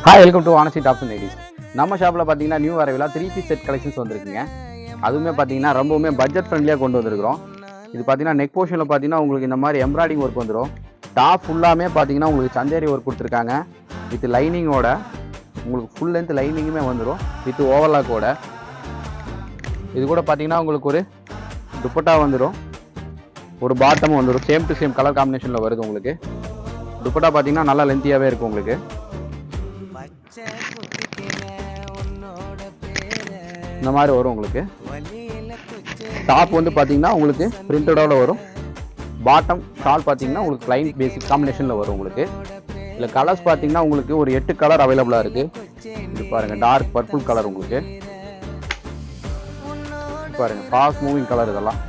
Hi, welcome to honesty tops and ladies. நம்ம ஷாப்பில் பார்த்தீங்கன்னா நியூ அரைவலாக 3 பீஸ் செட் கலெக்ஷன்ஸ் வந்துருக்குங்க. அதுவுமே பார்த்தீங்கன்னா ரொம்பவுமே பட்ஜெட் ஃப்ரெண்ட்லியாக கொண்டு வந்திருக்கிறோம். இது பார்த்தீங்கன்னா நெக் போர்ஷனில் பார்த்தீங்கன்னா உங்களுக்கு இந்த மாதிரி எம்ப்ராய்டிங் ஒர்க் வந்துடும். டாப் ஃபுல்லாமே பார்த்தீங்கன்னா உங்களுக்கு சந்தேரி ஒர்க் கொடுத்துருக்காங்க. வித் லைனிங்கோட உங்களுக்கு ஃபுல் லென்த் லைனிங்குமே வந்துடும் வித் ஓவர்லாக்கோட. இது கூட பார்த்தீங்கன்னா உங்களுக்கு ஒரு துப்பட்டா வந்துடும், ஒரு பாட்டமும் வந்துடும். சேம் டு சேம் கலர் காம்பினேஷனில் வருது. உங்களுக்கு துப்பட்டா பார்த்தீங்கன்னா நல்லா லென்த்தியாகவே இருக்கும். உங்களுக்கு இந்த மாதிரி வரும். உங்களுக்கு டாப் வந்து பார்த்தீங்கன்னா உங்களுக்கு பிரிண்டடோட வரும். பாட்டம் ஷால் பார்த்தீங்கன்னா உங்களுக்கு ப்ளைன் பேசிக் காம்பினேஷனில் வரும். உங்களுக்கு இதில் கலர்ஸ் பார்த்தீங்கன்னா உங்களுக்கு ஒரு 8 கலர் அவைலபிளாக இருக்குது. இது பாருங்கள், டார்க் பர்பிள் கலர், உங்களுக்கு பாருங்கள் ஃபாஸ்ட் மூவிங் கலர், இதெல்லாம்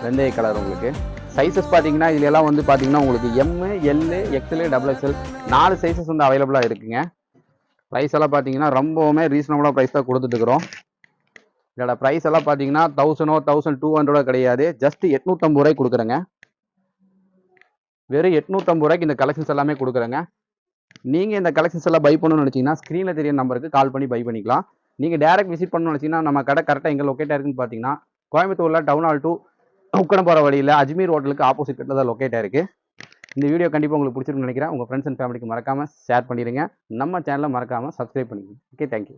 வெந்தய கலர். உங்களுக்கு சைஸஸ் பார்த்தீங்கன்னா இதுல எல்லாம் வந்து பார்த்தீங்கன்னா உங்களுக்கு M, L, XL, XXL 4 sizes வந்து அவைலபிளாக இருக்குங்க. ப்ரைஸ் எல்லாம் பார்த்தீங்கன்னா ரொம்பவுமே ரீசனபுளாக ப்ரைஸ் தான் கொடுத்துட்டுருக்குறோம். இதோட ப்ரைஸ் எல்லாம் பார்த்தீங்கன்னா 1000 1200 கிடையாது, ஜஸ்ட் 850 ரூபாய்க்கு கொடுக்குறேங்க. வெறும் 850 ரூபாய்க்கு இந்த கலெக்ஷன்ஸ் எல்லாமே கொடுக்குறேங்க. நீங்கள் இந்த கலெக்ஷன்ஸ் எல்லாம் பை பண்ணணும்னு நினச்சிங்கன்னா ஸ்க்ரீனில் தெரிய நம்பருக்கு கால் பண்ணி பை பண்ணிக்கலாம். நீங்கள் டேரக்ட் விசிட் பண்ணணும்னு நினச்சிங்கன்னா நம்ம கடை கரெக்டாக எங்கே லொக்கேட்டாக இருக்குன்னு பார்த்தீங்கன்னா கோயம்புத்தூரில் டவுன் ஹால் டு உக்கடம் போகிற வழியில் அஜ்மீர் ஹோட்டலுக்கு ஆப்போசிட் தான் லொக்கேட்டாக இருக்குது. இந்த வீடியோ கண்டிப்பாக உங்களுக்கு பிடிச்சிருக்குன்னு நினைக்கிறேன். உங்கள் ஃப்ரெண்ட்ஸ் அண்ட் ஃபேமிலிக்கு மறக்காமல் ஷேர் பண்ணிடுங்க. நம்ம சேனலை மறக்காமல் சப்ஸ்கிரைப் பண்ணிடுங்க. Okay, thank you.